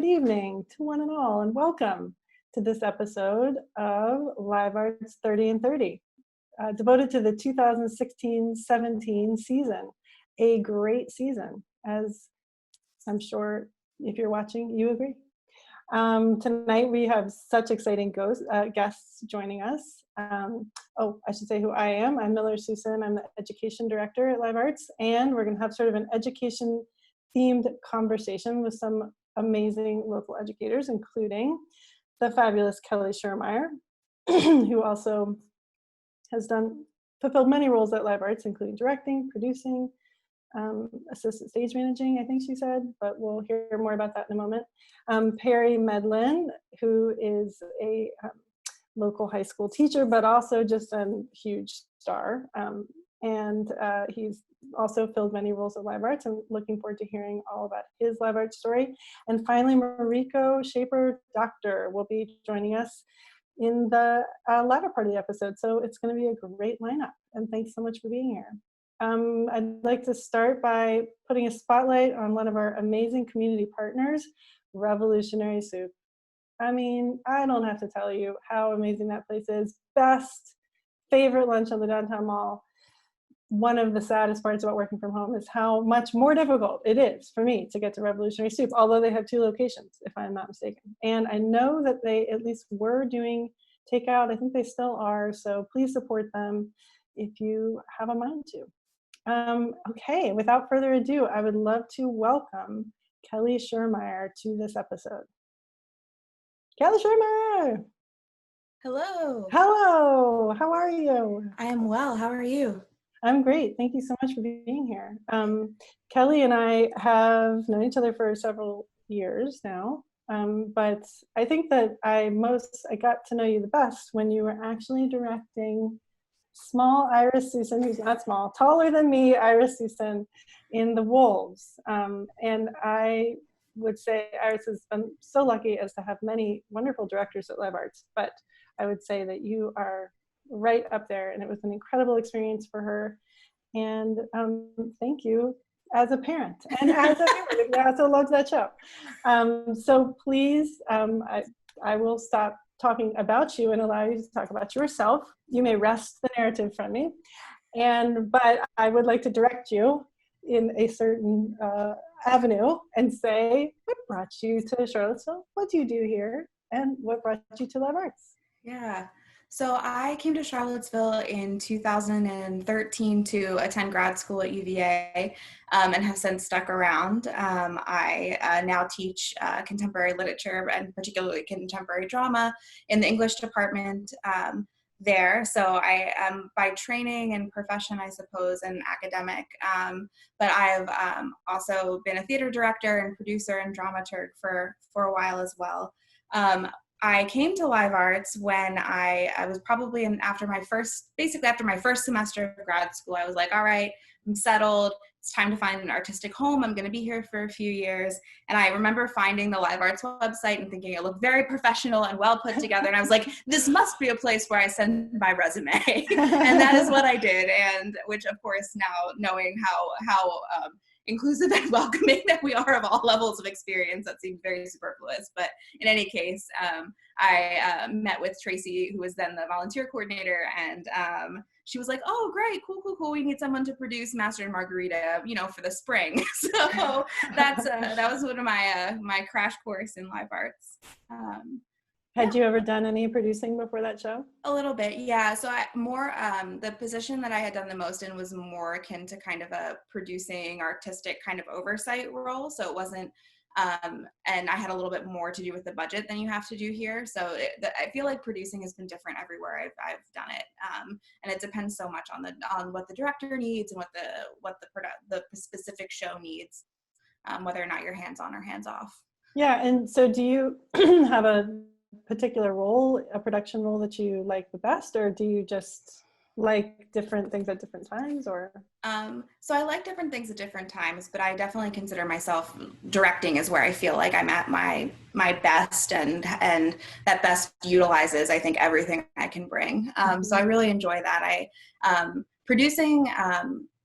good evening to one and all, and welcome to this episode of Live Arts 30 and 30, devoted to the 2016-17 season. A great season, as I'm sure if you're watching, you agree. Tonight we have such exciting guests joining us. I should say who I am. I'm Susen. I'm the Education Director at Live Arts, and we're going to have sort of an education-themed conversation with some amazing local educators, including the fabulous Kelli Schermeyer, who also has fulfilled many roles at Live Arts, including directing, producing, assistant stage managing, I think she said, but we'll hear more about that in a moment. Perry Medlin, who is a local high school teacher, but also just a huge star. He's also filled many roles at Live Arts. I'm looking forward to hearing all about his Live Arts story. And finally, Mariko Shaper Doctor will be joining us in the latter part of the episode. So it's going to be a great lineup. And thanks so much for being here. I'd like to start by putting a spotlight on one of our amazing community partners, Revolutionary Soup. I mean, I don't have to tell you how amazing that place is. Best, favorite lunch on the downtown mall. One of the saddest parts about working from home is how much more difficult it is for me to get to Revolutionary Soup, although they have 2 locations, if I'm not mistaken. And I know that they at least were doing takeout. I think they still are, so please support them if you have a mind to. Okay, without further ado, I would love to welcome Kelli Schermeyer to this episode. Kelli Schermeyer! Hello. Hello, how are you? I am well, how are you? I'm great, thank you so much for being here. Kelli and I have known each other for several years now, but I think that I got to know you the best when you were actually directing small Iris Susan, who's not small, taller than me, Iris Susan, in The Wolves. And I would say Iris has been so lucky as to have many wonderful directors at Live Arts, but I would say that you are right up there, and it was an incredible experience for her. And thank you as a parent and as a parent. I also love that show. So please, I will stop talking about you and allow you to talk about yourself. You may wrest the narrative from me, but I would like to direct you in a certain avenue and say, what brought you to Charlottesville? What do you do here? And what brought you to Live Arts? Yeah, so I came to Charlottesville in 2013 to attend grad school at UVA and have since stuck around. I now teach contemporary literature and particularly contemporary drama in the English department there. So I am by training and profession, I suppose, an academic, but I've also been a theater director and producer and dramaturg for a while as well. I came to Live Arts when I was probably after my first semester of grad school. I was like, all right, I'm settled. It's time to find an artistic home. I'm going to be here for a few years. And I remember finding the Live Arts website and thinking it looked very professional and well put together. And I was like, this must be a place where I send my resume. And that is what I did. And which, of course, now knowing how inclusive and welcoming that we are of all levels of experience, that seems very superfluous. But in any case, I met with Tracy, who was then the volunteer coordinator, and she was like, oh, great, cool. We need someone to produce Master and Margarita, for the spring. So that was one of my crash course in Live Arts. Had you ever done any producing before that show? A little bit, yeah. So the position that I had done the most in was more akin to kind of a producing artistic kind of oversight role. So it wasn't, and I had a little bit more to do with the budget than you have to do here. So I feel like producing has been different everywhere I've done it. And it depends so much on what the director needs and what the specific show needs, whether or not you're hands-on or hands-off. Yeah, and so do you have a particular role, a production role that you like the best, or do you just like different things at different times, or? So I like different things at different times, but I definitely consider myself directing is where I feel like I'm at my best, and that best utilizes, I think, everything I can bring. So I really enjoy that. Producing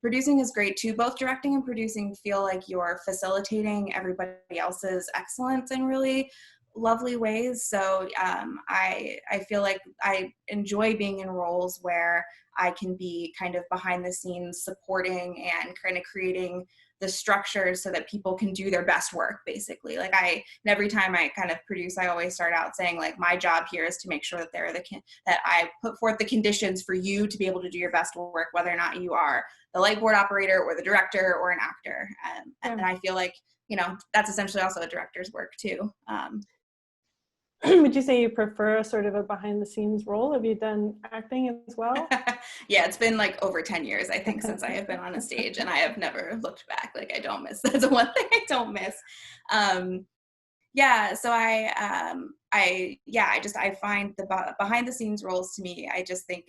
producing is great too. Both directing and producing feel like you're facilitating everybody else's excellence in really lovely ways. So I feel like I enjoy being in roles where I can be kind of behind the scenes supporting and kind of creating the structures so that people can do their best work, basically. Like every time I kind of produce, I always start out saying, like, my job here is to make sure that that I put forth the conditions for you to be able to do your best work, whether or not you are the light board operator or the director or an actor. And I feel like, that's essentially also a director's work too. Would you say you prefer a sort of a behind the scenes role? Have you done acting as well? Yeah, it's been like over 10 years, I think, since I have been on a stage, and I have never looked back. Like, I don't miss. That's the one thing I don't miss. Yeah, so I find the behind the scenes roles, to me, I just think,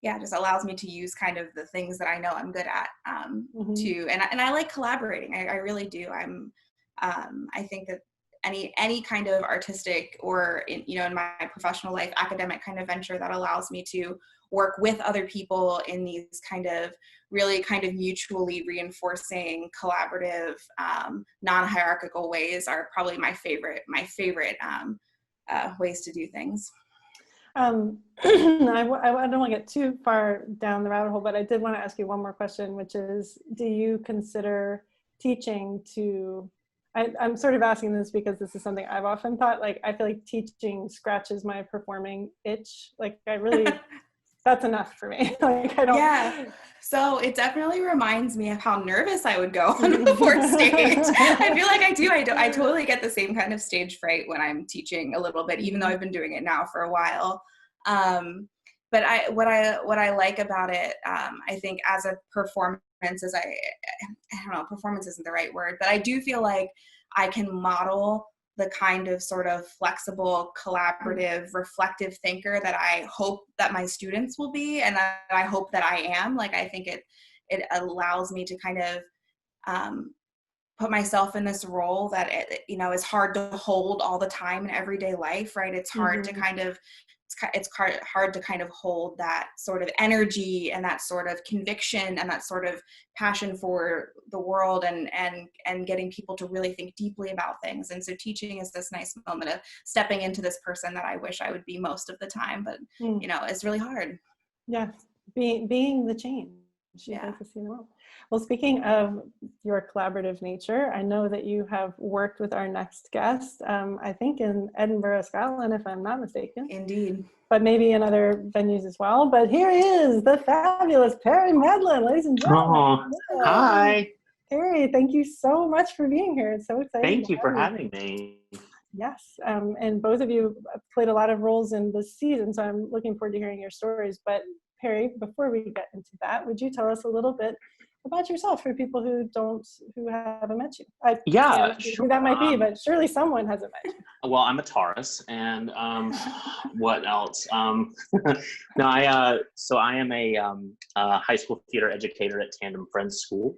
it just allows me to use kind of the things that I know I'm good at, and I like collaborating. I really do. I think that any kind of artistic or in my professional life, academic kind of venture that allows me to work with other people in these kind of really kind of mutually reinforcing, collaborative, non-hierarchical ways are probably my favorite ways to do things. I don't want to get too far down the rabbit hole, but I did want to ask you one more question, which is, do you consider teaching to, I'm sort of asking this because this is something I've often thought, like, I feel like teaching scratches my performing itch. Like, I really, that's enough for me. Like, I don't. Yeah. So it definitely reminds me of how nervous I would go on before stage. I feel like I do. I totally get the same kind of stage fright when I'm teaching a little bit, even though I've been doing it now for a while. But what I like about it, I think as a performance is I don't know, performance isn't the right word, but I do feel like I can model the kind of sort of flexible, collaborative, reflective thinker that I hope that my students will be, and that I hope that I am. Like, I think it allows me to kind of put myself in this role that is hard to hold all the time in everyday life, right? It's hard to kind of hard to kind of hold that sort of energy and that sort of conviction and that sort of passion for the world and getting people to really think deeply about things. And so teaching is this nice moment of stepping into this person that I wish I would be most of the time, but it's really hard. Yeah, being the change. Yeah. Like to see the world. Well, speaking of your collaborative nature, I know that you have worked with our next guest, I think in Edinburgh, Scotland, if I'm not mistaken. Indeed. But maybe in other venues as well. But here he is, the fabulous Perry Medlin, ladies and gentlemen. Oh, hi. Perry, thank you so much for being here. It's so exciting. Thank you for having me. Yes, and both of you played a lot of roles in this season, so I'm looking forward to hearing your stories. But Perry, before we get into that, would you tell us a little bit about yourself for people who haven't met you? Sure. That might be, but surely someone hasn't met you. Well, I'm a Taurus, and what else? No, so I am a high school theater educator at Tandem Friends School.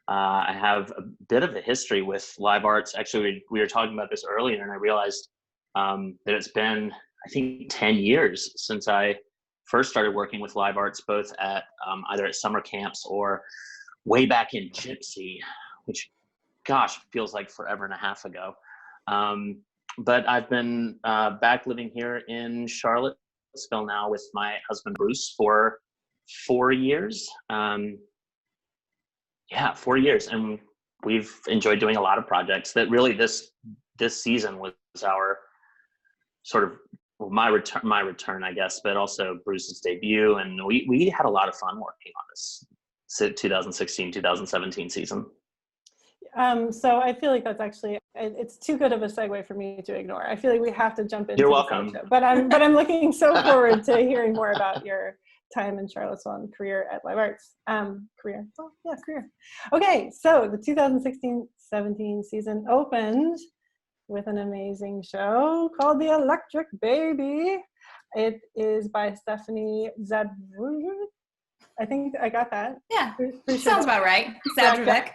I have a bit of a history with live arts. Actually, we were talking about this earlier, and I realized that it's been, I think, 10 years since I first started working with live arts, both at either at summer camps or way back in Gypsy, which, gosh, feels like forever and a half ago. But I've been back living here in Charlottesville now with my husband, Bruce, for 4 years. 4 years. And we've enjoyed doing a lot of projects that really this season was our sort of my return, I guess, but also Bruce's debut. And we had a lot of fun working on this 2016, 2017 season. So I feel like that's actually, it's too good of a segue for me to ignore. I feel like we have to jump into You're welcome. But I'm looking so forward to hearing more about your time in Charlottesville and career at Live Arts. Career. Okay, so the 2016-17 season opened with an amazing show called The Electric Baby. It is by Stephanie Zadrubeck. I think I got that. Yeah, sounds about right. Zadrubeck.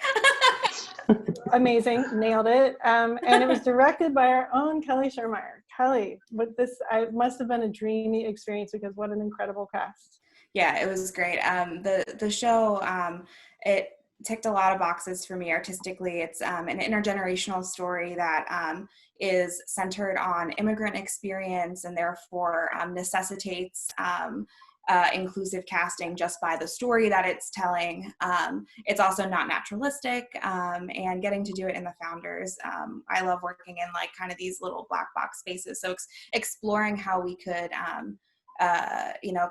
Amazing, nailed it. And it was directed by our own Kelli Schermeyer. Kelli, it must have been a dreamy experience because what an incredible cast. Yeah, it was great. The show, it ticked a lot of boxes for me artistically. It's an intergenerational story that is centered on immigrant experience and therefore necessitates inclusive casting just by the story that it's telling. It's also not naturalistic, and getting to do it in the Founders. I love working in like kind of these little black box spaces. So exploring how we could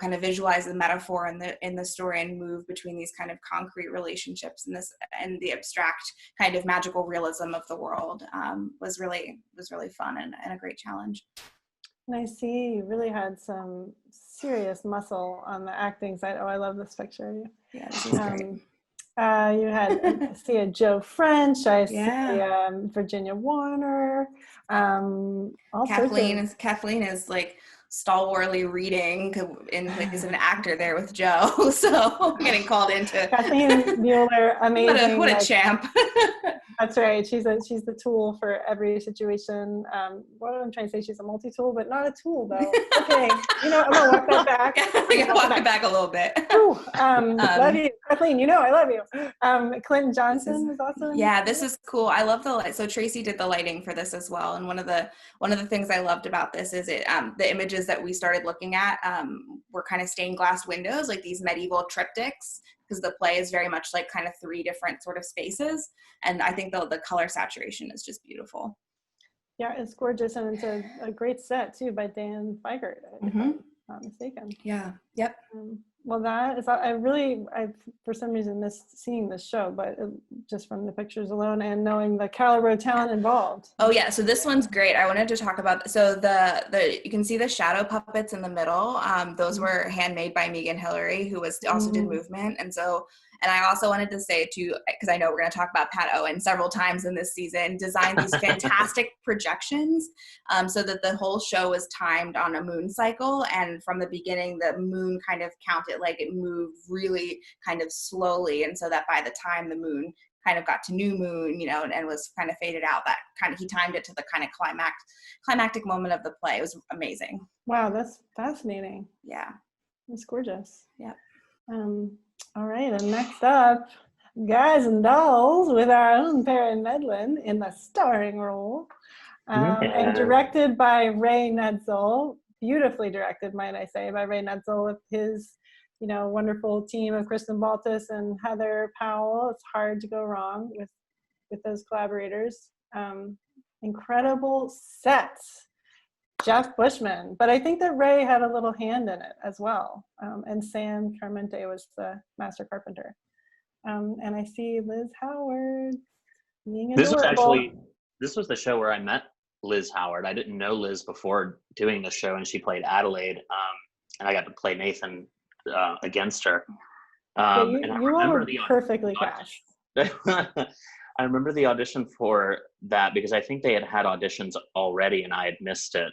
kind of visualize the metaphor in the story and move between these kind of concrete relationships and the abstract kind of magical realism of the world was really fun and a great challenge. And I see you really had some serious muscle on the acting side. Oh, I love this picture. Yeah, this is great. You had I see a Joe French. I see Virginia Warner. Kathleen is like stalwartly reading in place of an actor there with Joe. So getting called into Kathleen Mueller, amazing. What a champ. That's right. She's the tool for every situation. What I'm trying to say, she's a multi-tool, but not a tool though. Okay, I'm gonna walk that back. Walk it back a little bit. Ooh, love you, Kathleen. I love you. Clinton Johnson was also in this is cool. I love the light. So Tracy did the lighting for this as well. And one of the things I loved about this is the images that we started looking at were kind of stained glass windows, like these medieval triptychs, because the play is very much like kind of three different sort of spaces. And I think the color saturation is just beautiful. Yeah, it's gorgeous. And it's a great set too by Dan Feigert, if I'm not mistaken. Yeah. Yep. Well, that is, I for some reason missed seeing this show, but just from the pictures alone and knowing the caliber of talent involved. Oh yeah, so this one's great. I wanted to talk about, so the you can see the shadow puppets in the middle. Those were handmade by Megan Hillary, who also did movement. And I also wanted to say too, because I know we're going to talk about Pat Owen several times in this season, designed these fantastic projections so that the whole show was timed on a moon cycle. And from the beginning, the moon kind of counted, like it moved really kind of slowly. And so that by the time the moon kind of got to new moon, and was kind of faded out, that kind of, he timed it to the kind of climactic moment of the play. It was amazing. Wow, that's fascinating. Yeah. It's gorgeous. Yeah. All right, and next up, Guys and Dolls with our own Perry Medlin in the starring role, and directed by Ray Netzel, beautifully directed, might I say, by Ray Netzel with his, wonderful team of Kristen Baltus and Heather Powell. It's hard to go wrong with those collaborators. Incredible sets. Jeff Bushman, but I think that Ray had a little hand in it as well. And Sam Carmente was the master carpenter. And I see Liz Howard being adorable. This was the show where I met Liz Howard. I didn't know Liz before doing the show, and she played Adelaide, and I got to play Nathan against her. You were perfectly cast. I remember the audition for that because I think they had auditions already and I had missed it,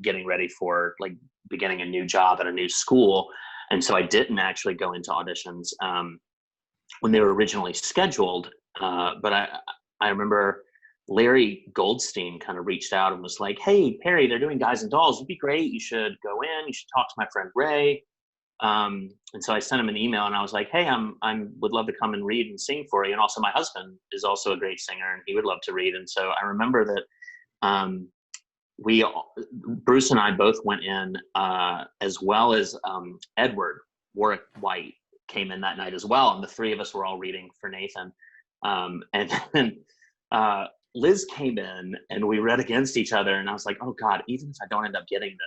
getting ready for like beginning a new job at a new school. And so I didn't actually go into auditions when they were originally scheduled. But I remember Larry Goldstein kind of reached out and was like, "Hey, Perry, they're doing Guys and Dolls. It'd be great. You should go in. You should talk to my friend Ray." And so I sent him an email and I was like, "Hey, I would love to come and read and sing for you. And also my husband is also a great singer and he would love to read." And so I remember that Bruce and I both went in, as well as Edward Warwick White came in that night as well. And the three of us were all reading for Nathan. And then Liz came in and we read against each other. And I was like, "Oh God, even if I don't end up getting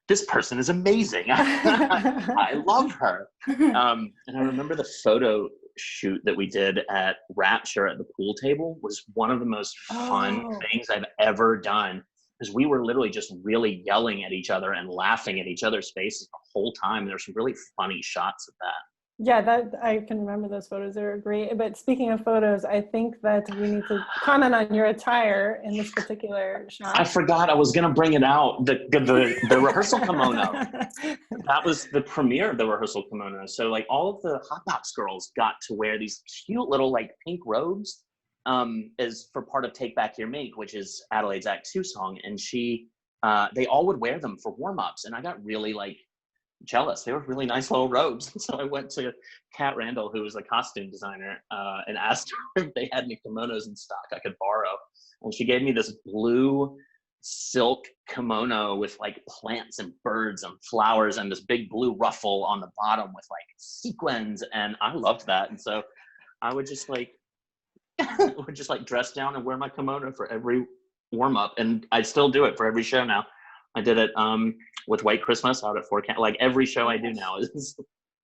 this person is amazing." I love her. And I remember the photo shoot that we did at Rapture at the pool table was one of the most fun things I've ever done, because we were literally just really yelling at each other and laughing at each other's faces the whole time. There's some really funny shots of that. Yeah, that I can remember those photos. They were great. But speaking of photos, I think that we need to comment on your attire in this particular shot. I forgot I was going to bring it out. The rehearsal kimono. That was the premiere of the rehearsal kimono. So like all of the Hot Box girls got to wear these cute little like pink robes as for part of Take Back Your Mink, which is Adelaide's Act 2 song. And they all would wear them for warm-ups. And I got really like jealous. They were really nice little robes. So I went to Kat Randall, who was a costume designer, and asked her if they had any kimonos in stock I could borrow. And she gave me this blue silk kimono with like plants and birds and flowers and this big blue ruffle on the bottom with like sequins. And I loved that. And so I would just like, dress down and wear my kimono for every warm up. And I still do it for every show now. I did it with White Christmas out at Fort Camp. Like every show I do now is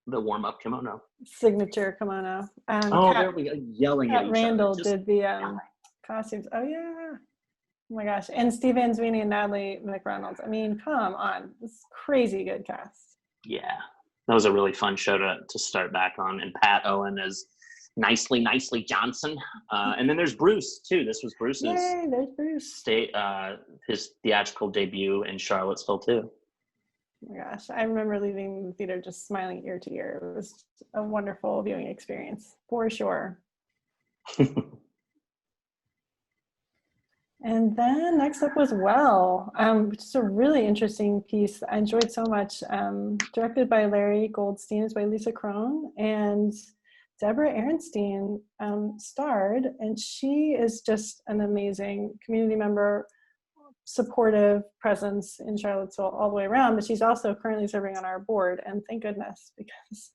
the warm up kimono. Signature kimono. There we go, yelling at Kat each Randall other. did the costumes. Oh yeah. Oh my gosh. And Steve Van Sweeney and Natalie McReynolds. I mean, come on. This is crazy good cast. Yeah. That was a really fun show to start back on. And Pat Owen is Nicely Johnson. And then there's Bruce too. This was Bruce's Yay, there's Bruce. His theatrical debut in Charlottesville too. Oh my gosh. I remember leaving the theater just smiling ear to ear. It was a wonderful viewing experience for sure. And then next up was Well, which is a really interesting piece I enjoyed so much. Directed by Larry Goldstein, is by Lisa Crone, and Deborah Ehrenstein starred, and she is just an amazing community member, supportive presence in Charlottesville all the way around, but she's also currently serving on our board, and thank goodness, because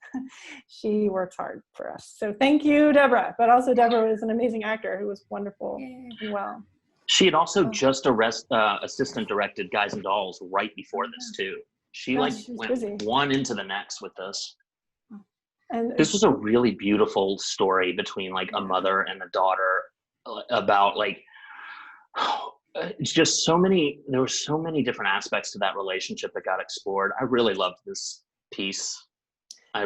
she works hard for us. So thank you, Deborah. But also Deborah is an amazing actor who was wonderful and well. She had also just assistant directed Guys and Dolls right before this too. She went busy. One into the next with this. And this was a really beautiful story between like a mother and a daughter about like, it's just there were so many different aspects to that relationship that got explored. I really loved this piece. I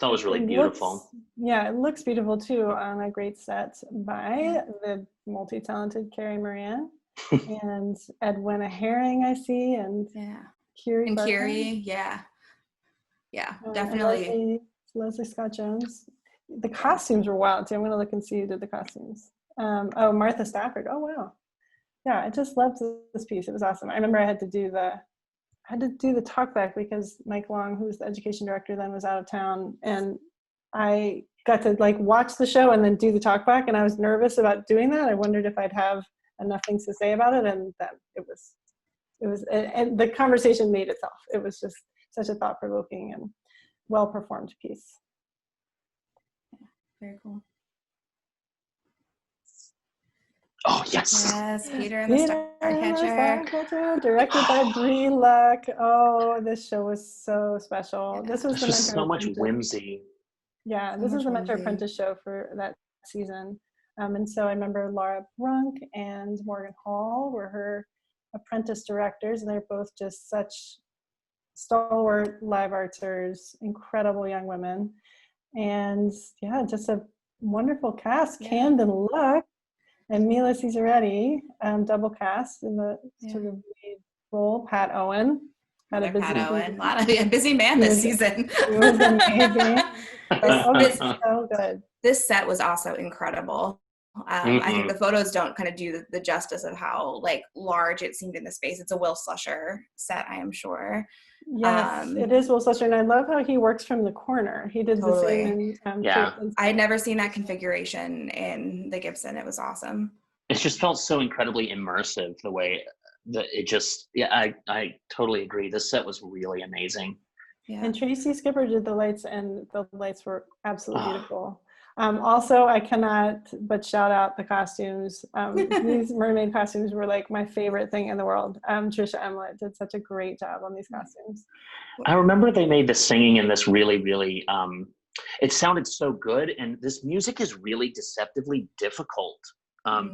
thought it was really beautiful. It looks beautiful too on a great set by the multi-talented Carrie Moran and Edwina Herring, I see, and Curie, definitely. Leslie Scott Jones. The costumes were wild too. I'm gonna look and see who did the costumes. Martha Stafford. Oh wow. Yeah, I just loved this piece. It was awesome. I remember I had to do the talk back because Mike Long, who was the education director then, was out of town, and I got to like watch the show and then do the talk back, and I was nervous about doing that. I wondered if I'd have enough things to say about it, and then it was and the conversation made itself. It was just such a thought-provoking and well-performed piece. Very cool. Oh, yes. Yes, Peter and the Starcatcher. Directed by Bree Luck. Oh, this show was so special. This was just so much whimsy. Yeah, this is the Mentor Apprentice show for that season. And so I remember Laura Brunk and Morgan Hall were her apprentice directors, and they're both just such stalwart live arters, incredible young women. And just a wonderful cast. Camden Luck and Mila Cesaretti, double cast in the sort of lead role. Pat Owen had a lot of busy man this season. It was amazing. So good. This set was also incredible. I think the photos don't kind of do the justice of how like large it seemed in the space. It's a Will Slusher set, I am sure. Yes, it is Will Slusher, and I love how he works from the corner. He did the same. I had never seen that configuration in the Gibson. It was awesome. It just felt so incredibly immersive the way that it just. I totally agree. This set was really amazing. Yeah. And Tracy Skipper did the lights, and the lights were absolutely beautiful. Also, I cannot but shout out the costumes. These mermaid costumes were like my favorite thing in the world. Trisha Emlet did such a great job on these costumes. I remember they made the singing in this really, really, it sounded so good. And this music is really deceptively difficult.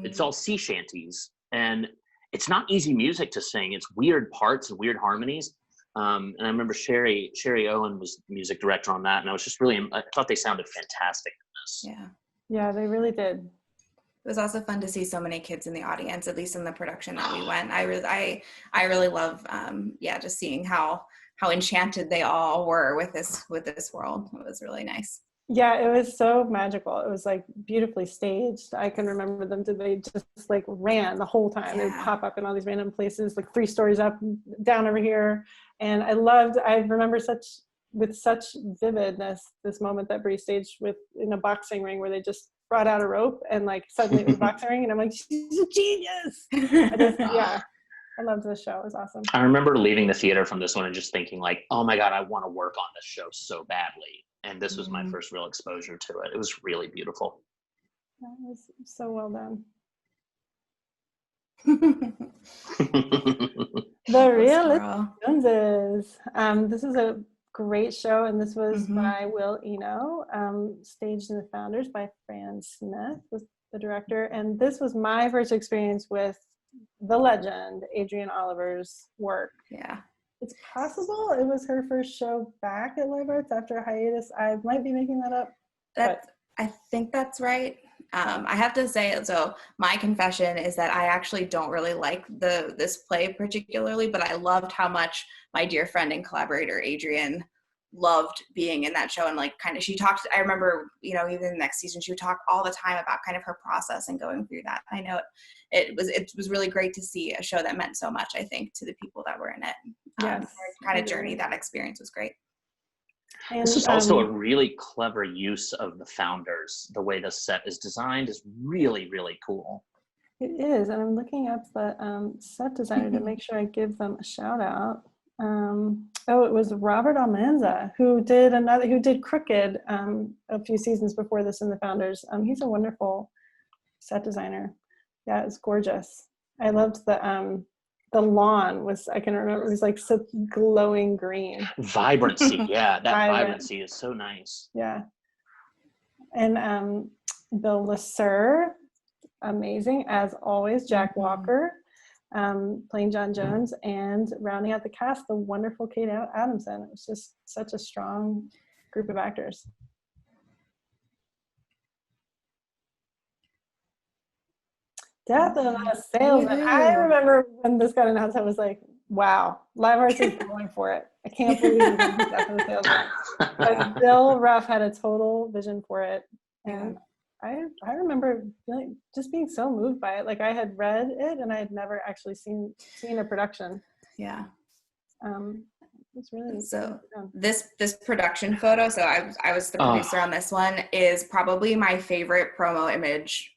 It's all sea shanties, and it's not easy music to sing. It's weird parts and weird harmonies. And I remember Sherry Owen was the music director on that, and I was just I thought they sounded fantastic in this. Yeah, they really did. It was also fun to see so many kids in the audience, at least in the production that we went. I really love, just seeing how enchanted they all were with this world. It was really nice. Yeah, it was so magical. It was like beautifully staged. I can remember them. They just like ran the whole time. They would pop up in all these random places, like 3 stories up, down over here. And I remember with such vividness this moment that Brie staged in a boxing ring where they just brought out a rope and like suddenly it was a boxing ring, and I'm like, she's a genius. I loved this show. It was awesome. I remember leaving the theater from this one and just thinking like, oh my God, I want to work on this show so badly. And this was my first real exposure to it. It was really beautiful. That was so well done. The Realistic Joneses. This is a great show, and this was by Will Eno, staged in the Founders by Fran Smith was the director. And this was my first experience with the legend Adrienne Oliver's work. Yeah, it's possible it was her first show back at Live Arts after a hiatus. I might be making that up. I think that's right. I have to say, so my confession is that I actually don't really like this play particularly, but I loved how much my dear friend and collaborator Adrienne loved being in that show. And like kind of she talked, I remember, even the next season she would talk all the time about kind of her process and going through that. I know it was really great to see a show that meant so much, I think, to the people that were in it. Yes, kind of journey, that experience was great. And, this is also a really clever use of the Founders. The way the set is designed is really, really cool. It is, and I'm looking up the set designer to make sure I give them a shout out. It was Robert Almanza who did Crooked a few seasons before this in the Founders. He's a wonderful set designer. Yeah, it's gorgeous. I loved the lawn I can remember, it was like such glowing green. Vibrancy, yeah, that vibrancy is so nice. Yeah. And Bill Lasser, amazing as always. Jack Walker, playing John Jones, and rounding out the cast, the wonderful Kate Adamson. It was just such a strong group of actors. Death of a Salesman. I remember when this got announced, I was like, wow, Live Arts is going for it. I can't believe this is Death of a Salesman. But Bill Ruff had a total vision for it. And I remember just being so moved by it. Like I had read it and I had never actually seen a production. Yeah. It's really so this production photo. So I was the producer on this one. Is probably my favorite promo image,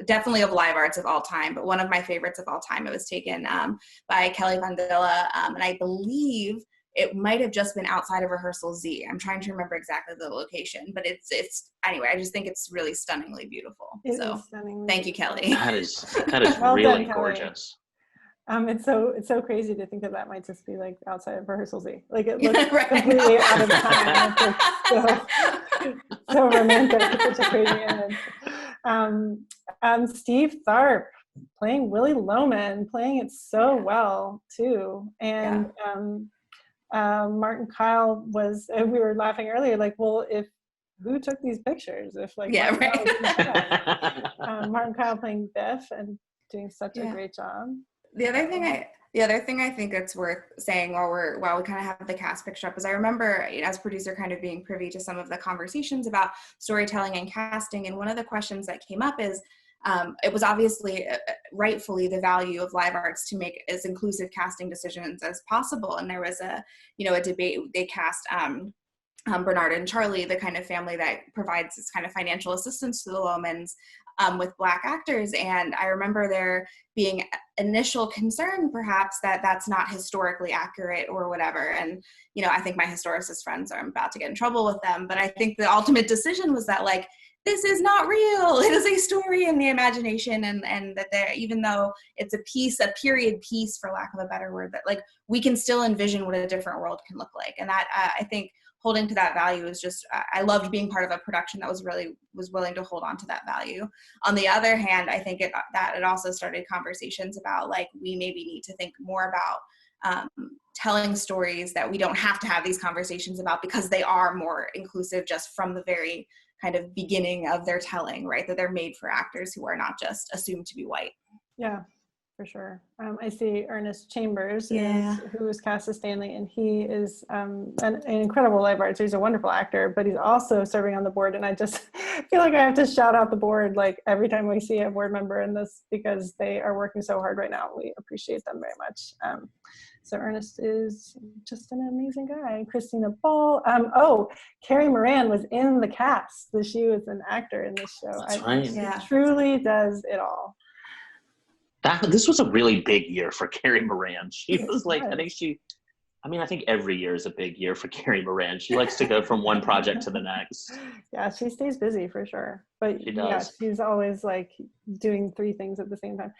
definitely of Live Arts of all time, but one of my favorites of all time. It was taken by Kelli Vandilla, and I believe it might have just been outside of Rehearsal Z. I'm trying to remember exactly the location, but it's anyway. I just think it's really stunningly beautiful. Thank you, Kelli. That is well really done, gorgeous. It's so crazy to think that might just be like outside of Rehearsal Z. Like it looks completely out of time. It's like so romantic. It's such a crazy image. Steve Tharp playing Willie Loman, playing it so well too. And Martin Kyle we were laughing earlier, like, well, who took these pictures? Martin Kyle playing Biff and doing such a great job. The other thing I think that's worth saying while we kind of have the cast picture up is I remember as producer kind of being privy to some of the conversations about storytelling and casting, and one of the questions that came up is it was obviously rightfully the value of Live Arts to make as inclusive casting decisions as possible, and there was a debate. They cast Bernard and Charlie, the kind of family that provides this kind of financial assistance to the Lomans, with Black actors. And I remember there being initial concern, perhaps, that that's not historically accurate or whatever. And, I think my historicist friends are about to get in trouble with them. But I think the ultimate decision was that, like, this is not real. It is a story in the imagination. And that there, even though it's a period piece, for lack of a better word, that, like, we can still envision what a different world can look like. And that, I think, holding to that value is just, I loved being part of a production that was willing to hold on to that value. On the other hand, I think it also started conversations about, like, we maybe need to think more about telling stories that we don't have to have these conversations about, because they are more inclusive just from the very kind of beginning of their telling, right? That they're made for actors who are not just assumed to be white. Yeah. For sure. I see Ernest Chambers, who was cast as Stanley, and he is an incredible Live Arts. He's a wonderful actor, but he's also serving on the board. And I just feel like I have to shout out the board, like, every time we see a board member in this, because they are working so hard right now. We appreciate them very much. So Ernest is just an amazing guy. Christina Ball. Carrie Moran was in the cast. So she was an actor in this show. That's right. She truly does it all. This was a really big year for Carrie Moran. She was like, I think every year is a big year for Carrie Moran. She likes to go from one project to the next. Yeah, she stays busy for sure. But she does. Yeah, she's always like doing 3 things at the same time.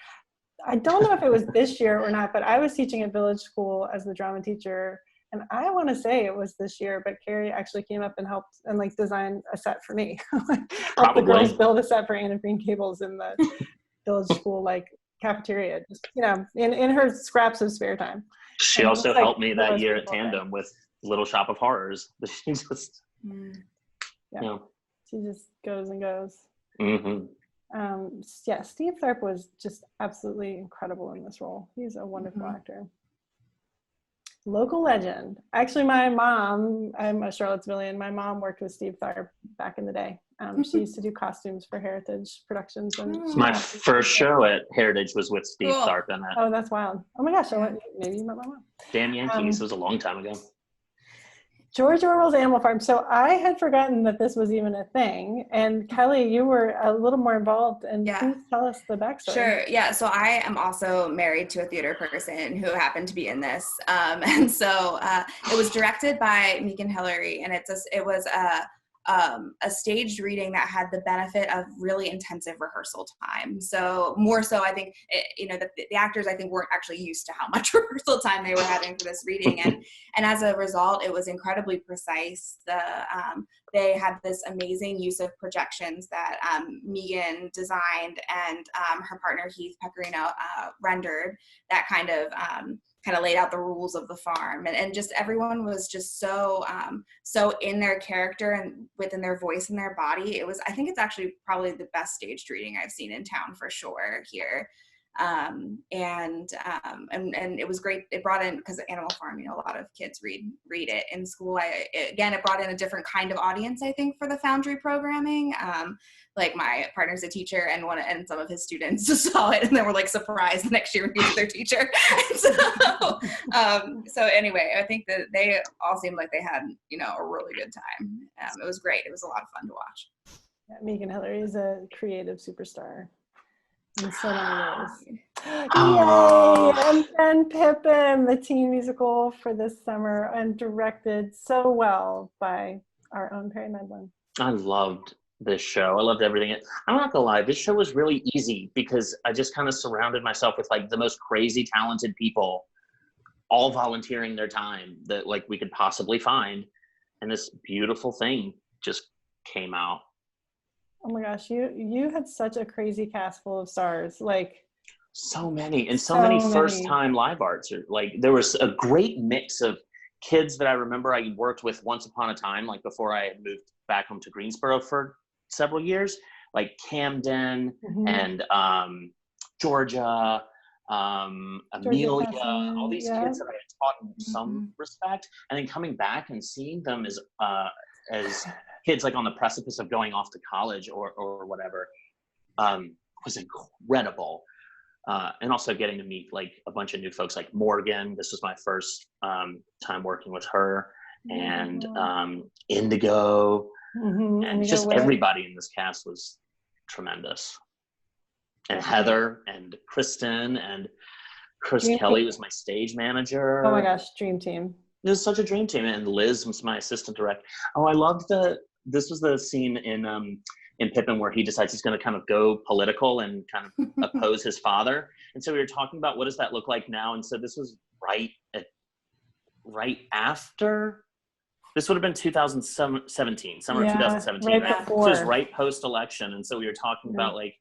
I don't know if it was this year or not, but I was teaching at Village School as the drama teacher, and I want to say it was this year, but Carrie actually came up and helped and like designed a set for me. Helped the girls build a set for Anne of Green Gables in the Village School like cafeteria, just, in her scraps of spare time. She also helped me that year at Tandem with Little Shop of Horrors. She just, she just goes and goes. Mm-hmm. Steve Tharp was just absolutely incredible in this role. He's a wonderful actor. Local legend. Actually, my mom, I'm a Charlottesvillian, my mom worked with Steve Tharp back in the day. She used to do costumes for Heritage Productions. And my first show at Heritage was with Steve Tharp in it. Oh, that's wild. Oh my gosh, maybe you met my mom. Damn Yankees, it was a long time ago. George Orwell's Animal Farm. So I had forgotten that this was even a thing. And Kelli, you were a little more involved. And please tell us the backstory. Sure. Yeah. So I am also married to a theater person who happened to be in this. And so it was directed by Megan Hillary, and it was a staged reading that had the benefit of really intensive rehearsal time. So more so, I think, the actors, I think, weren't actually used to how much rehearsal time they were having for this reading. And as a result, it was incredibly precise. They had this amazing use of projections that Megan designed, and her partner, Heath Pecorino, rendered that kind of laid out the rules of the farm, and just everyone was just so in their character and within their voice and their body. I think it's actually probably the best staged reading I've seen in town for sure here. And it was great. It brought in, because Animal Farm, a lot of kids read it in school. It brought in a different kind of audience, I think, for the Foundry programming. Like my partner's a teacher, and some of his students saw it and they were like surprised the next year when he was their teacher. So anyway, I think that they all seemed like they had, a really good time. It was great. It was a lot of fun to watch. Yeah, Megan Hillary is a creative superstar in so many ways. Yay! And Pippin, the teen musical for this summer, and directed so well by our own Perry Medlin. I loved this show. I loved everything. I'm not gonna lie, this show was really easy because I just kind of surrounded myself with like the most crazy talented people, all volunteering their time that like we could possibly find, and this beautiful thing just came out. Oh my gosh, you had such a crazy cast full of stars, like so many, and so many first-time live arts. Like there was a great mix of kids that I remember I worked with once upon a time, like before I had moved back home to Greensboro for several years, like Camden and Georgia, Amelia, all these kids that I had taught in some respect, and then coming back and seeing them as kids like on the precipice of going off to college or whatever, was incredible. And also getting to meet like a bunch of new folks like Morgan. This was my first time working with her, and Indigo, and just everybody in this cast was tremendous. And Heather and Kristen and Chris Kelly was my stage manager. Oh my gosh, dream team. It was such a dream team. And Liz was my assistant director. Oh, I loved this was the scene in Pippin where he decides he's going to kind of go political and kind of oppose his father. And so we were talking about what does that look like now? And so this was right after. This would have been 2017, summer of 2017. Right? So it was right post-election. And so we were talking about like,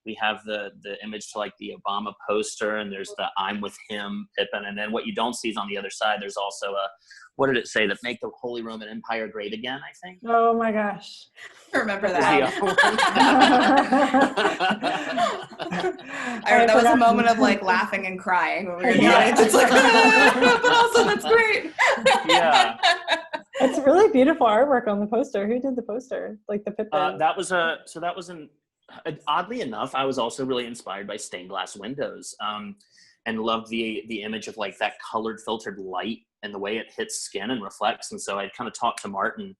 we have the image to like the Obama poster, and there's the I'm with him Pippin. And then what you don't see is on the other side, there's also what did it say? That make the Holy Roman Empire great again, I think. Oh my gosh. I remember that. That was a moment of like laughing and crying when we were in the audience. It's like, but also that's great. Yeah. It's really beautiful artwork on the poster. Who did the poster? Like the Pippin? Oddly enough, I was also really inspired by stained glass windows. and loved the image of like that colored filtered light and the way it hits skin and reflects. And so I kind of talked to Martin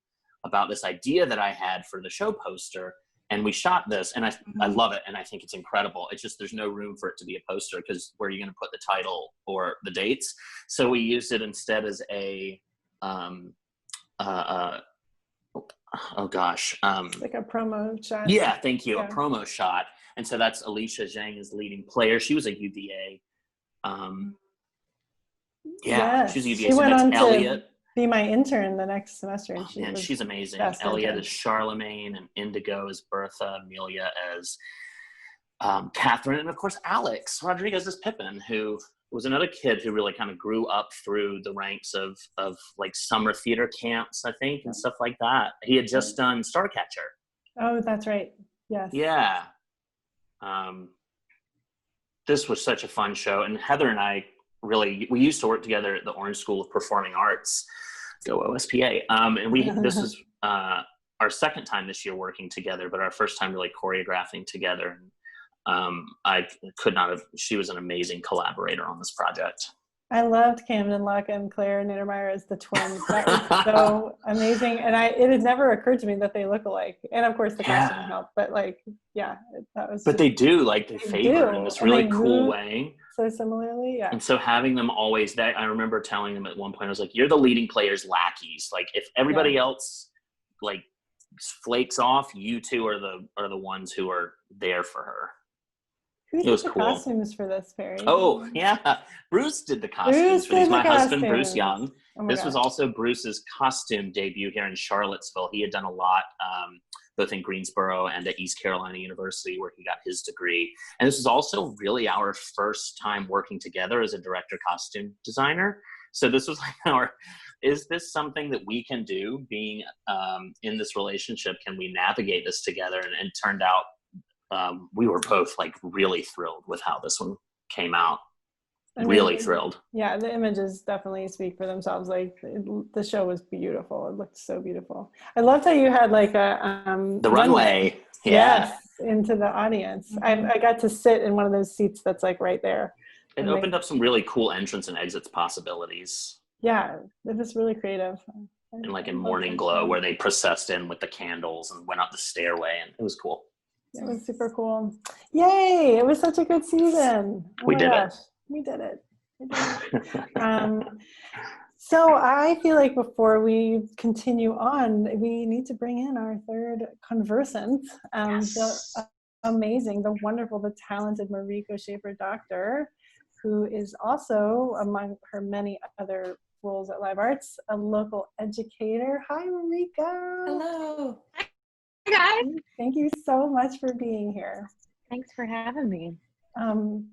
about this idea that I had for the show poster, and we shot this, and I love it, and I think it's incredible. It's just there's no room for it to be a poster because where are you going to put the title or the dates? So we used it instead as a like a promo shot. Yeah, thank you. Yeah. A promo shot. And so that's Alicia Zhang is the leading player. She was a UVA. Yes. She's a UVA. She So went that's on Elliot. to be my intern the next semester. And She's amazing. best Elliot intern. is Charlemagne, and Indigo is Bertha, Amelia as Catherine, and of course Alex Rodriguez is Pippin, who was another kid who really kind of grew up through the ranks of like summer theater camps, I think, and stuff like that. He had just done Starcatcher. Oh, that's right. Yes. Yeah. This was such a fun show, and Heather and I we used to work together at the Orange School of Performing Arts, go OSPA, and this was our second time this year working together, but our first time really choreographing together. I could not have, she was an amazing collaborator on this project. I loved Camden Luck and Claire Niedermeyer as the twins. That was so amazing. And it had never occurred to me that they look alike. And of course the costume helped, but like, yeah, that was. But they do, like they favor in this really cool way. So similarly, yeah. And so having them always, I remember telling them at one point, I was like, you're the leading player's lackeys. Like if everybody else like flakes off, you two are the ones who are there for her. Who did the costumes for this, Perry? Oh, yeah. Bruce did the costumes for these. My husband, Bruce Young. This was also Bruce's costume debut here in Charlottesville. He had done a lot, both in Greensboro and at East Carolina University, where he got his degree. And this was also really our first time working together as a director costume designer. So this was like is this something that we can do being in this relationship? Can we navigate this together? And it turned out, we were both like really thrilled with how this one came out. Really thrilled. Yeah, the images definitely speak for themselves. Like the show was beautiful. It looked so beautiful. I loved how you had like a the runway. Yes, into the audience. I got to sit in one of those seats that's like right there. It opened up some really cool entrance and exits possibilities. Yeah, it was really creative. And like in Morning Glow, where they processed in with the candles and went up the stairway, and it was cool. It was super cool. Yay! It was such a good season. We did it. We did it. So I feel like before we continue on, we need to bring in our third conversant. The amazing, the wonderful, the talented Mariko Schaefer-Doctor, who is also, among her many other roles at Live Arts, a local educator. Hi, Mariko. Hello. Hi, guys. Thank you so much for being here. Thanks for having me.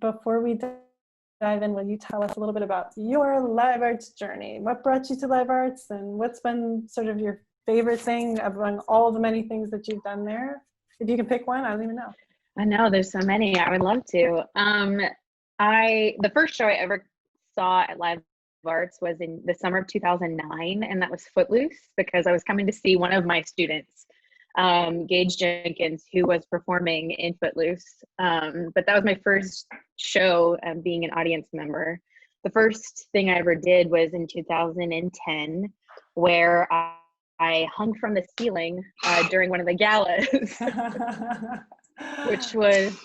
Before we dive in, will you tell us a little bit about your Live Arts journey? What brought you to Live Arts, and what's been sort of your favorite thing among all the many things that you've done there? If you can pick one, I don't even know. I know there's so many. I would love to. The first show I ever saw at Live Arts was in the summer of 2009, and that was Footloose, because I was coming to see one of my students, Gage Jenkins, who was performing in Footloose. But that was my first show being an audience member. The first thing I ever did was in 2010, where I hung from the ceiling during one of the galas, which was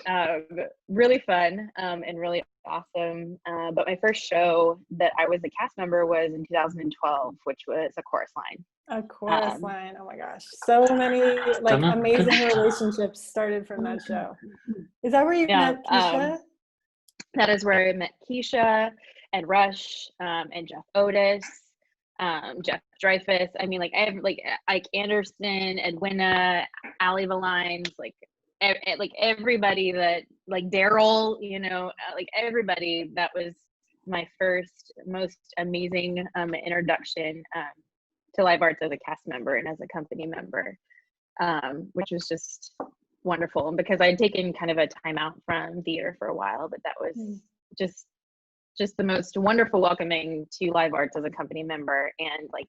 really fun and really awesome. But my first show that I was a cast member was in 2012, which was a chorus line. A chorus line. Oh my gosh. So many like amazing relationships started from that show. Is that where you met Keisha? That is where I met Keisha and Rush and Jeff Otis, Jeff Dreyfus. I mean, like Anderson, Edwina, Ali Valines, like everybody that, like Daryl, like everybody. That was my first, most amazing introduction to Live Arts as a cast member and as a company member, which was just wonderful. And because I'd taken kind of a time out from theater for a while, but that was just the most wonderful welcoming to Live Arts as a company member, and like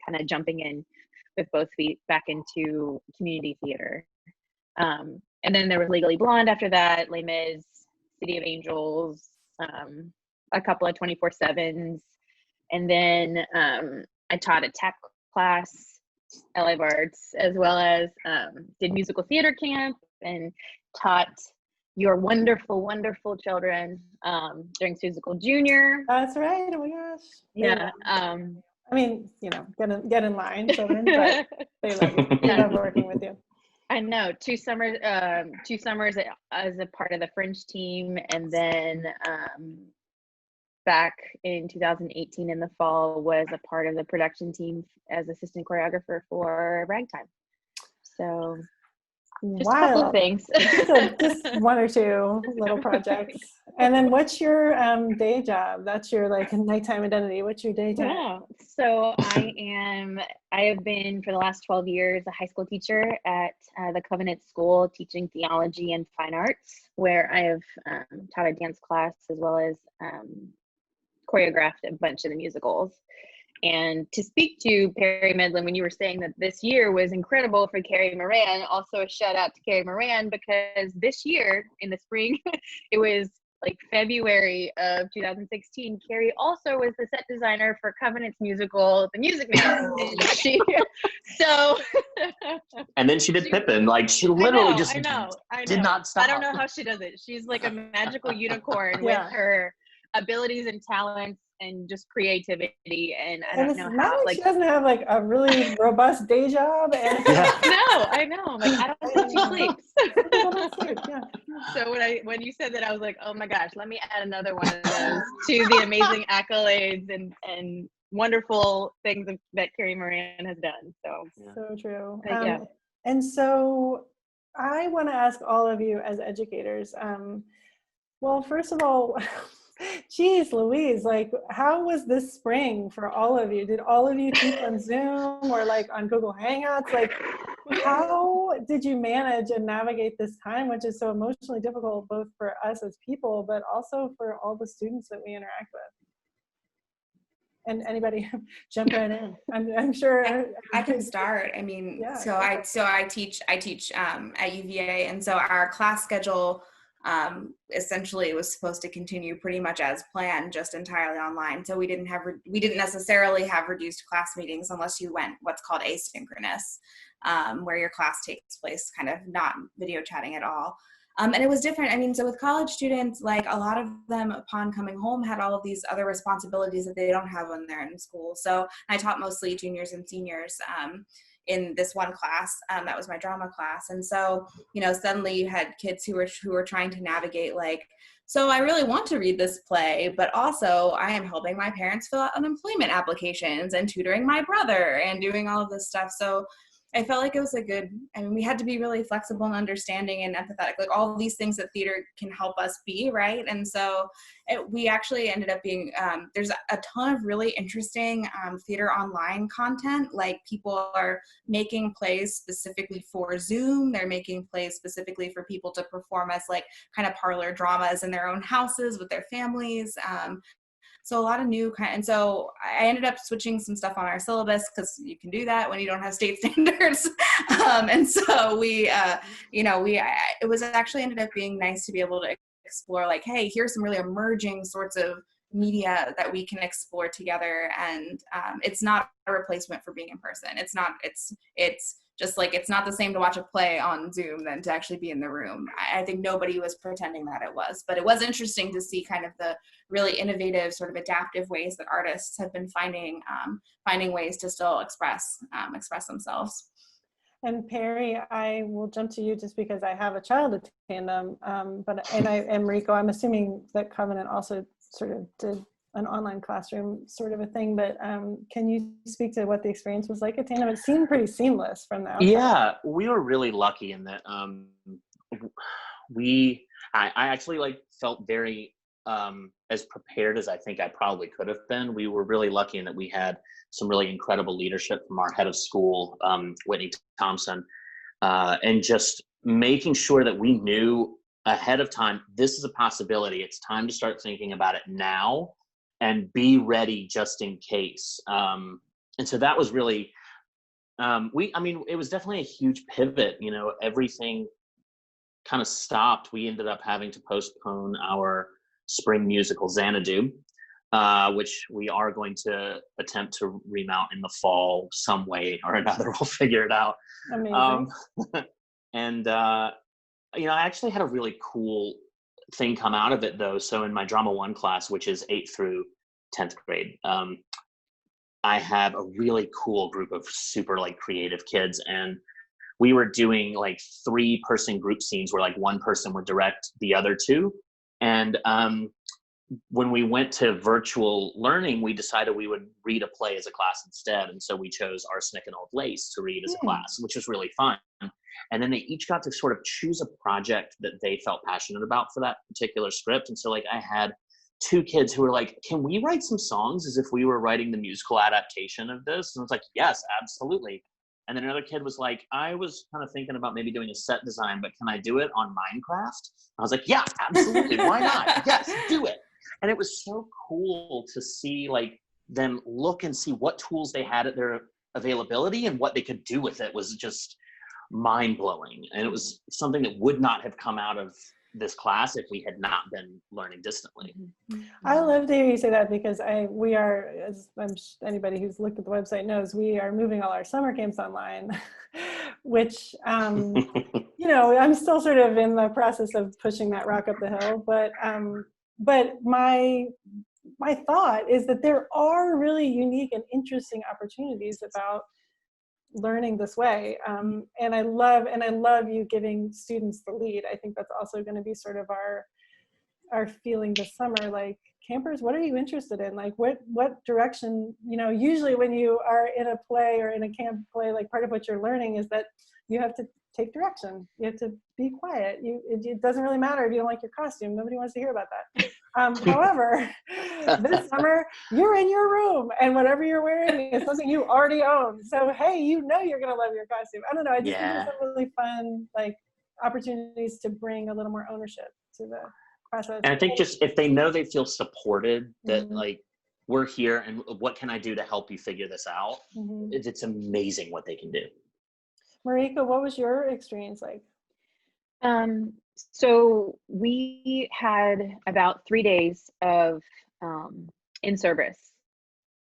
kind of jumping in with both feet back into community theater. And then there was Legally Blonde after that, Les Mis, City of Angels, a couple of 24/7s, and then I taught a tech class at Live Arts, as well as did musical theater camp and taught your wonderful, wonderful children during Musical Junior. That's right. Oh my gosh. Yeah. I mean, get in line, children, but they love you. They love working with you. I know. 2 summers as a part of the Fringe team, and then back in 2018 in the fall was a part of the production team as assistant choreographer for Ragtime. So just a couple of things. just 1 or 2 little projects. And then what's your day job? That's your nighttime identity. What's your day job? Yeah. So I have been for the last 12 years a high school teacher at the Covenant School, teaching theology and fine arts, where I have taught a dance class as well as choreographed a bunch of the musicals. And to speak to Perry Medlin, when you were saying that this year was incredible for Carrie Moran, also a shout out to Carrie Moran, because this year in the spring, it was like February of 2016, Carrie also was the set designer for Covenant's musical, The Music Man. And then she did Pippin. Like, she literally did not stop. I don't know how she does it. She's like a magical unicorn with her abilities and talents and just creativity, and I don't know how she doesn't have a really robust day job. And No, I know. I don't think she sleeps. So when you said that, I was like, oh my gosh, let me add another one of those to the amazing accolades and wonderful things that Carrie Moran has done. So true. And so I want to ask all of you as educators. Well, first of all, geez Louise, how was this spring for all of you? Did all of you teach on Zoom or on Google Hangouts? How did you manage and navigate this time, which is so emotionally difficult, both for us as people, but also for all the students that we interact with? And anybody jump right in. I'm sure I can start. I mean, so I teach at UVA, and so our class schedule essentially was supposed to continue pretty much as planned, just entirely online. So we didn't necessarily have reduced class meetings unless you went what's called asynchronous, where your class takes place kind of not video chatting at all. And it was different. I mean, so with college students, a lot of them upon coming home had all of these other responsibilities that they don't have when they're in school. So I taught mostly juniors and seniors in this one class. That was my drama class. And so, suddenly you had kids who were trying to navigate so I really want to read this play, but also I am helping my parents fill out unemployment applications and tutoring my brother and doing all of this stuff. So I felt like it was we had to be really flexible and understanding and empathetic, all these things that theater can help us be, right? And so we actually ended up being, there's a ton of really interesting theater online content. People are making plays specifically for Zoom. They're making plays specifically for people to perform as kind of parlor dramas in their own houses with their families. So a lot of new and so I ended up switching some stuff on our syllabus, because you can do that when you don't have state standards. And so it was actually ended up being nice to be able to explore hey, here's some really emerging sorts of media that we can explore together. And it's not a replacement for being in person. It's just it's not the same to watch a play on Zoom than to actually be in the room. I think nobody was pretending that it was, but it was interesting to see kind of the really innovative sort of adaptive ways that artists have been finding ways to still express themselves. And Perry, I will jump to you just because I have a child at Tandem, and Enrico, I'm assuming that Covenant also sort of did an online classroom sort of a thing, but can you speak to what the experience was like at Tandem? It seemed pretty seamless from the outside. Yeah, we were really lucky in that I actually felt very as prepared as I think I probably could have been. We were really lucky in that we had some really incredible leadership from our head of school, Whitney Thompson, and just making sure that we knew ahead of time, this is a possibility. It's time to start thinking about it now and be ready just in case. And so that was really, it was definitely a huge pivot. Everything kind of stopped. We ended up having to postpone our spring musical Xanadu, which we are going to attempt to remount in the fall some way or another. We'll figure it out. Amazing. And you know, I actually had a really cool thing come out of it though. So in my drama 1 class, which is 8th through 10th grade, I have a really cool group of super like creative kids, and we were doing like 3-person group scenes where like one person would direct the other 2. And when we went to virtual learning, we decided we would read a play as a class instead. And so we chose Arsenic and Old Lace to read as a class, which was really fun. And then they each got to sort of choose a project that they felt passionate about for that particular script. And so like I had 2 kids who were like, can we write some songs as if we were writing the musical adaptation of this? And I was like, yes, absolutely. And then another kid was like, I was kind of thinking about maybe doing a set design, but can I do it on Minecraft? I was like, yeah, absolutely. Why not? Yes, do it. And it was so cool to see like them look and see what tools they had at their availability and what they could do with it was just mind blowing. And it was something that would not have come out of this class if we had not been learning distantly. I love to hear you say that, because we are, as anybody who's looked at the website knows, we are moving all our summer camps online, which, you know, I'm still sort of in the process of pushing that rock up the hill, but my thought is that there are really unique and interesting opportunities about learning this way, and I love you giving students the lead. I think that's also going to be sort of our feeling this summer, like, campers, what are you interested in? Like, what direction, you know, usually when you are in a play or in a camp play, like part of what you're learning is that you have to take direction. You have to be quiet. It doesn't really matter if you don't like your costume. Nobody wants to hear about that. However, this summer, you're in your room, and whatever you're wearing is something you already own. So, hey, you know you're going to love your costume. I don't know. I just think there's some really fun, like, opportunities to bring a little more ownership to the process. And I think just if they know they feel supported, that like, we're here and what can I do to help you figure this out? It's amazing what they can do. Marika, what was your experience like? So we had about 3 days of in service.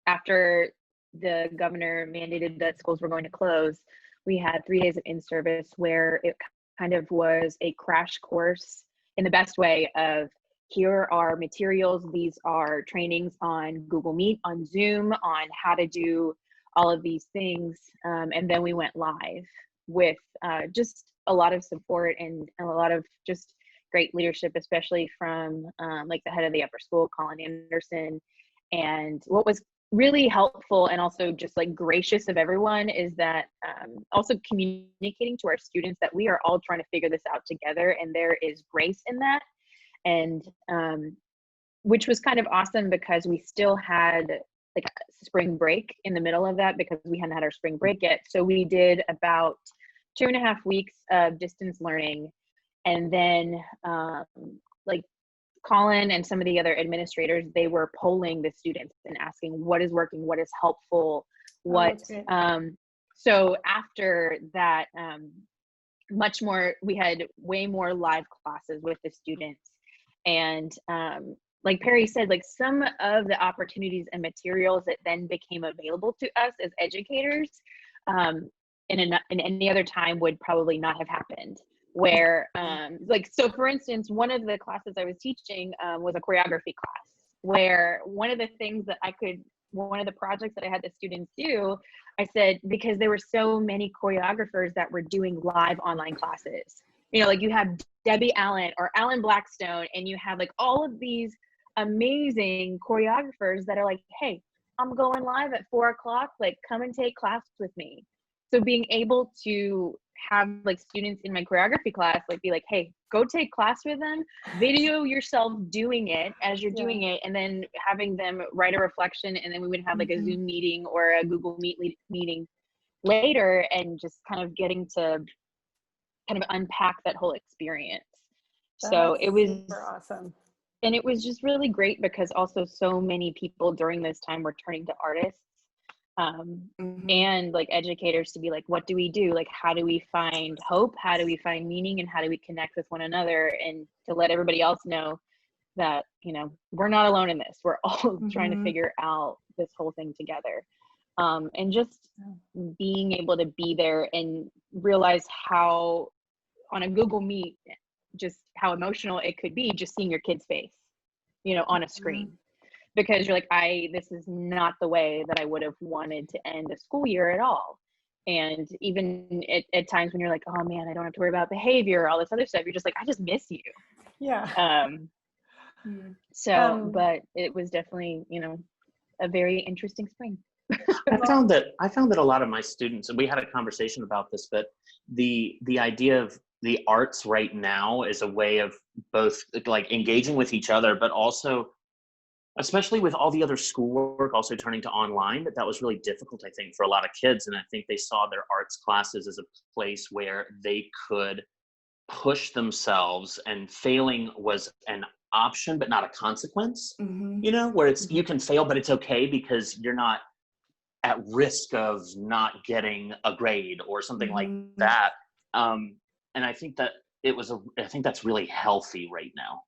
After the governor mandated that schools were going to close, we had 3 days of in service where it kind of was a crash course in the best way of, here are materials, these are trainings on Google Meet, on Zoom, on how to do all of these things. And then we went live with just a lot of support and a lot of just great leadership, especially from like the head of the upper school, Colin Anderson. And what was really helpful and also just like gracious of everyone is that also communicating to our students that we are all trying to figure this out together, and there is grace in that. And which was kind of awesome because we still had like spring break in the middle of that because we hadn't had our spring break yet. So we did about 2.5 weeks of distance learning. And then like Colin and some of the other administrators, they were polling the students and asking what is working, what is helpful, what, so after that, much more, we had way more live classes with the students. And like Perry said, like some of the opportunities and materials that then became available to us as educators in any other time would probably not have happened. Where like, so for instance, one of the classes I was teaching was a choreography class, where one of the things that one of the projects that I had the students do, I said, because there were so many choreographers that were doing live online classes, you know, like you have Debbie Allen or Alan Blackstone, and you have like all of these amazing choreographers that are like, hey, I'm going live at 4 o'clock, like come and take class with me. So being able to have like students in my choreography class, like be like, hey, go take class with them, video yourself doing it as you're doing it, and then having them write a reflection, and then we would have like a Zoom meeting or a Google Meet meeting later, and just kind of getting to kind of unpack that whole experience. So it was super awesome. And it was just really great because also so many people during this time were turning to artists and like educators to be like, what do we do? Like, how do we find hope? How do we find meaning? And how do we connect with one another? And to let everybody else know that, you know, we're not alone in this. We're all trying to Mhm. figure out this whole thing together. And just being able to be there and realize how on a Google Meet, just how emotional it could be just seeing your kid's face, you know, on a screen. Because you're like, this is not the way that I would have wanted to end a school year at all. And even at times when you're like, oh man, I don't have to worry about behavior, all this other stuff, you're just like, I just miss you. Yeah. But it was definitely, you know, a very interesting spring. I found that a lot of my students, and we had a conversation about this, but the idea of the arts right now is a way of both like engaging with each other, but also, especially with all the other schoolwork also turning to online, that was really difficult, I think, for a lot of kids. And I think they saw their arts classes as a place where they could push themselves, and failing was an option but not a consequence. You know, where it's you can fail but it's okay because you're not at risk of not getting a grade or something like that. And I think that I think that's really healthy right now.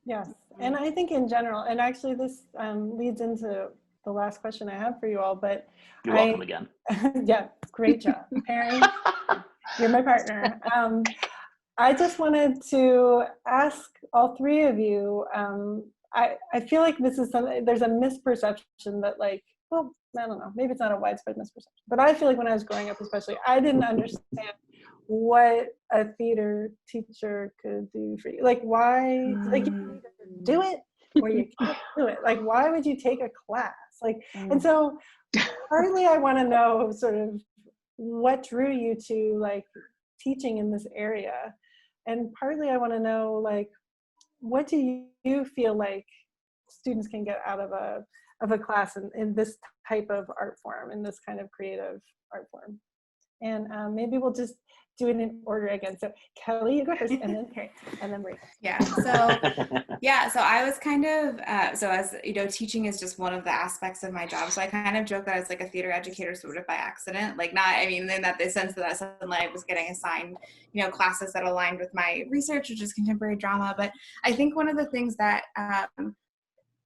Yes. And I think in general, and actually this leads into the last question I have for you all, but You're welcome again. Yeah, great job. Perry, you're my partner. I just wanted to ask all three of you, I feel like this is something, there's a misperception that like, well, I don't know, maybe it's not a widespread misperception, but I feel like when I was growing up especially, I didn't understand what a theater teacher could do for you. Like why, like you can either do it or you can't do it. Like why would you take a class? Like, and so partly I want to know sort of what drew you to like teaching in this area. And partly I want to know like, what do you feel like students can get out of a class in this type of art form, in this kind of creative art form? And maybe we'll just do it in order again. So Kelli, you go first, and then Perry, and then Marie. So I was kind of, so as you know, teaching is just one of the aspects of my job. So I kind of joke that I was like a theater educator sort of by accident, like not, I mean, in that the sense that suddenly I was getting assigned, you know, classes that aligned with my research, which is contemporary drama. But I think one of the things that,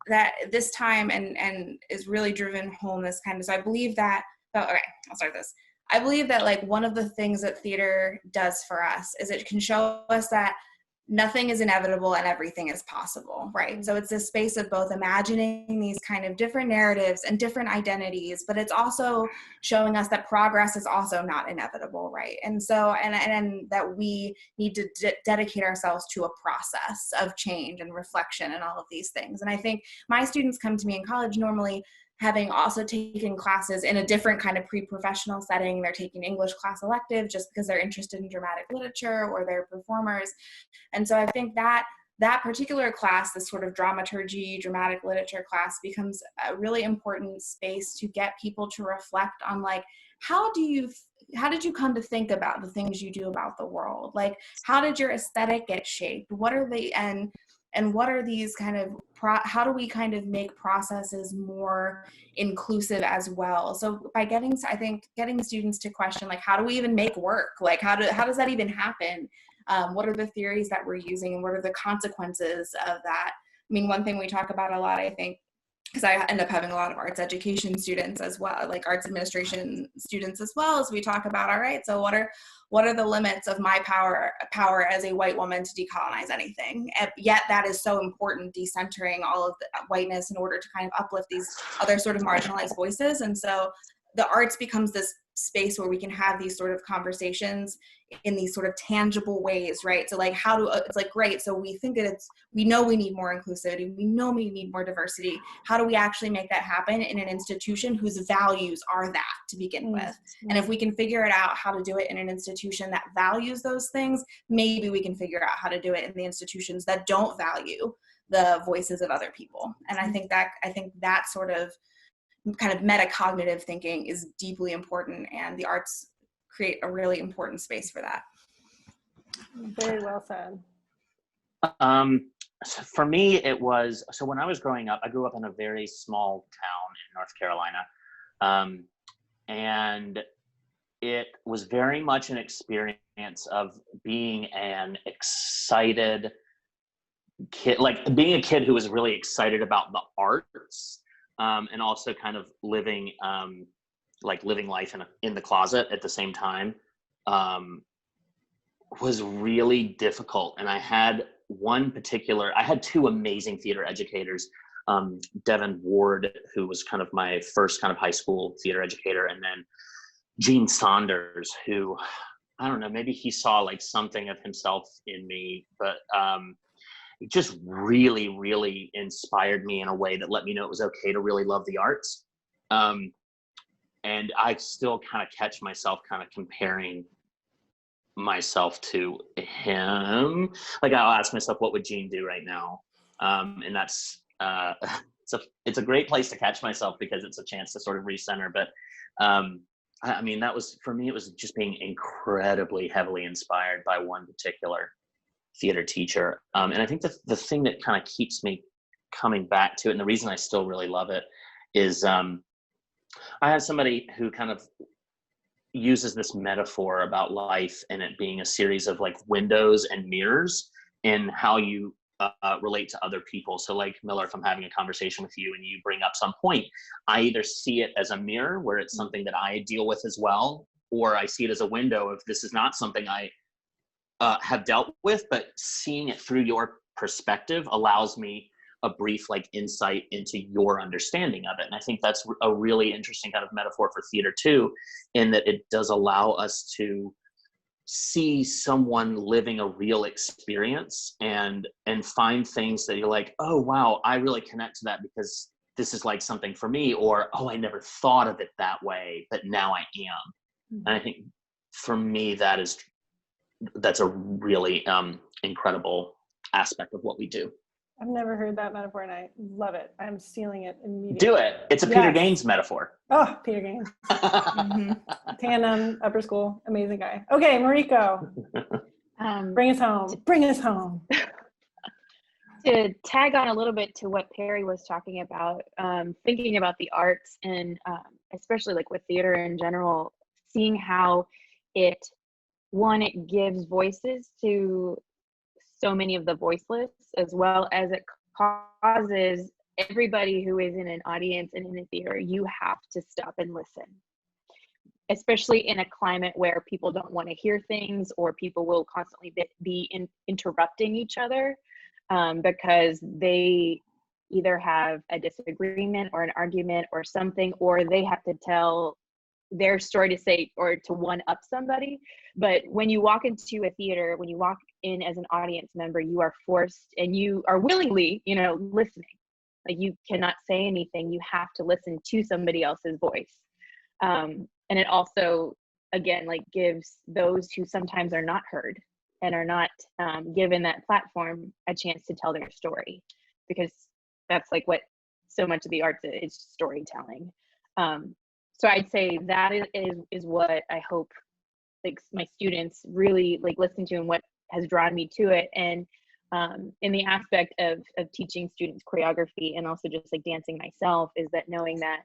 that this time and is really driven home this kind of, so I believe that, I'll start this. I believe that like one of the things that theater does for us is it can show us that nothing is inevitable and everything is possible, right? So it's this space of both imagining these kind of different narratives and different identities, but it's also showing us that progress is also not inevitable, right? And so, and that we need to dedicate ourselves to a process of change and reflection and all of these things. And I think my students come to me in college normally having also taken classes in a different kind of pre-professional setting. They're taking English class elective just because they're interested in dramatic literature or they're performers. And so I think that particular class, this sort of dramaturgy, dramatic literature class, becomes a really important space to get people to reflect on like, how did you come to think about the things you do about the world? Like, how did your aesthetic get shaped? What are they, and what are these kind of, how do we kind of make processes more inclusive as well? So by getting students to question, like, how do we even make work? Like, how does that even happen? What are the theories that we're using and what are the consequences of that? I mean, one thing we talk about a lot, I think, because I end up having a lot of arts education students as well, like arts administration students as well, as we talk about, all right, so what are the limits of my power as a white woman to decolonize anything? And yet that is so important, decentering all of the whiteness in order to kind of uplift these other sort of marginalized voices. And so the arts becomes this space where we can have these sort of conversations in these sort of tangible ways, right? So like it's like, great, so we think that we know we need more inclusivity, we know we need more diversity. How do we actually make that happen in an institution whose values are that to begin with? And if we can figure it out how to do it in an institution that values those things, maybe we can figure out how to do it in the institutions that don't value the voices of other people. And I think that sort of kind of metacognitive thinking is deeply important, and the arts create a really important space for that. Very well said. So for me, it was, so when I was growing up, I grew up in a very small town in North Carolina. And it was very much an experience of being an excited kid, like being a kid who was really excited about the arts, and also kind of living life in the closet at the same time, was really difficult. And I had two amazing theater educators, Devin Ward, who was kind of my first kind of high school theater educator, and then Gene Saunders, who, I don't know, maybe he saw like something of himself in me, but it just really, really inspired me in a way that let me know it was okay to really love the arts. And I still kind of catch myself kind of comparing myself to him. Like, I'll ask myself, what would Gene do right now? And that's it's a great place to catch myself, because it's a chance to sort of recenter. But I mean, that was, for me, it was just being incredibly heavily inspired by one particular theater teacher. And I think the thing that kind of keeps me coming back to it, and the reason I still really love it, is I have somebody who kind of uses this metaphor about life and it being a series of like windows and mirrors in how you relate to other people. So like, Miller, if I'm having a conversation with you and you bring up some point, I either see it as a mirror where it's something that I deal with as well, or I see it as a window if this is not something I have dealt with, but seeing it through your perspective allows me a brief like insight into your understanding of it. And I think that's a really interesting kind of metaphor for theater too, in that it does allow us to see someone living a real experience and find things that you're like, oh wow, I really connect to that because this is like something for me, or oh, I never thought of it that way, but now I am. And I think for me that's a really incredible aspect of what we do. I've never heard that metaphor, and I love it. I'm stealing it immediately. Do it. It's a Peter Gaines metaphor. Oh, Peter Gaines. Tandem, upper school, amazing guy. Okay, Mariko, bring us home. Bring us home. To tag on a little bit to what Perry was talking about, thinking about the arts and especially like with theater in general, seeing how it gives voices to so many of the voiceless, as well as it causes everybody who is in an audience and in a theater, you have to stop and listen, especially in a climate where people don't want to hear things, or people will constantly be interrupting each other because they either have a disagreement or an argument or something, or they have to tell their story to say or to one up somebody. But when you walk into a theater, when you walk in as an audience member, you are forced and you are willingly, listening. Like, you cannot say anything. You have to listen to somebody else's voice. And it also, again, like, gives those who sometimes are not heard and are not given that platform a chance to tell their story, because that's like what so much of the arts is, storytelling. So I'd say that is what I hope like my students really like listen to, and what has drawn me to it. And in the aspect of teaching students choreography and also just like dancing myself, is that knowing that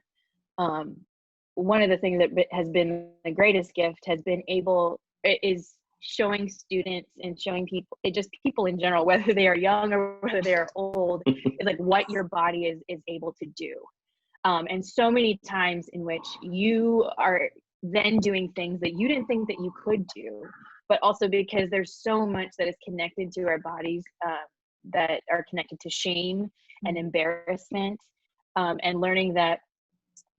one of the things that has been the greatest gift is showing students and showing people in general, whether they are young or whether they are old, is like what your body is able to do. And so many times in which you are then doing things that you didn't think that you could do, but also because there's so much that is connected to our bodies that are connected to shame and embarrassment, and learning that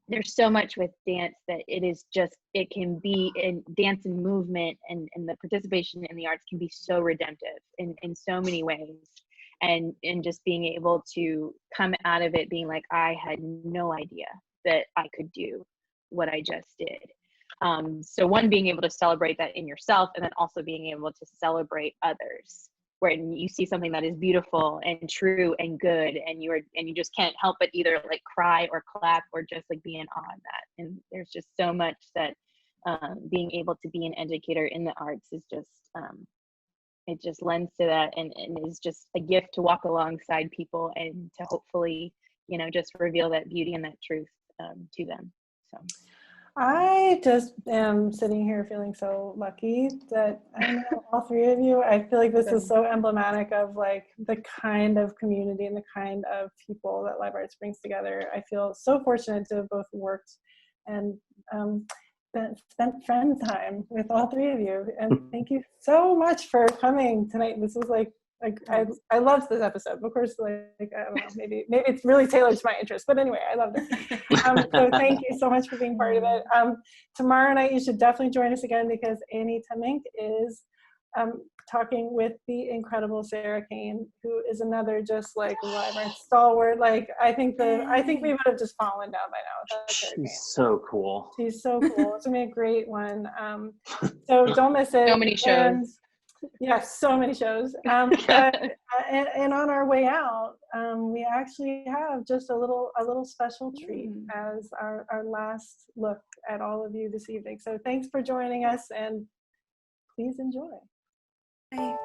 there's so much with dance that it can be in dance and movement, and the participation in the arts can be so redemptive in so many ways. And just being able to come out of it being like, I had no idea that I could do what I just did. So one, being able to celebrate that in yourself, and then also being able to celebrate others, when you see something that is beautiful and true and good, and you just can't help but either like cry or clap or just like be in awe of that. And there's just so much that being able to be an educator in the arts is just it just lends to that, and is just a gift to walk alongside people and to hopefully, just reveal that beauty and that truth to them. So I just am sitting here feeling so lucky that I know all three of you. I feel like this is so emblematic of like the kind of community and the kind of people that Live Arts brings together. I feel so fortunate to have both worked and spent friend time with all three of you. And thank you so much for coming tonight. This is like I loved this episode. Of course, like I don't know, maybe it's really tailored to my interest, but anyway, I loved it. So thank you so much for being part of it. Tomorrow night you should definitely join us again because Annie Temink is talking with the incredible Sarah Kane, who is another just like Live Arts stalwart. Like I think we would have just fallen down by now. She's so cool. She's so cool. It's gonna be a great one. So don't miss it. So many shows. Yes, so many shows. And on our way out, we actually have just a little special treat as our last look at all of you this evening. So thanks for joining us, and please enjoy. Bye.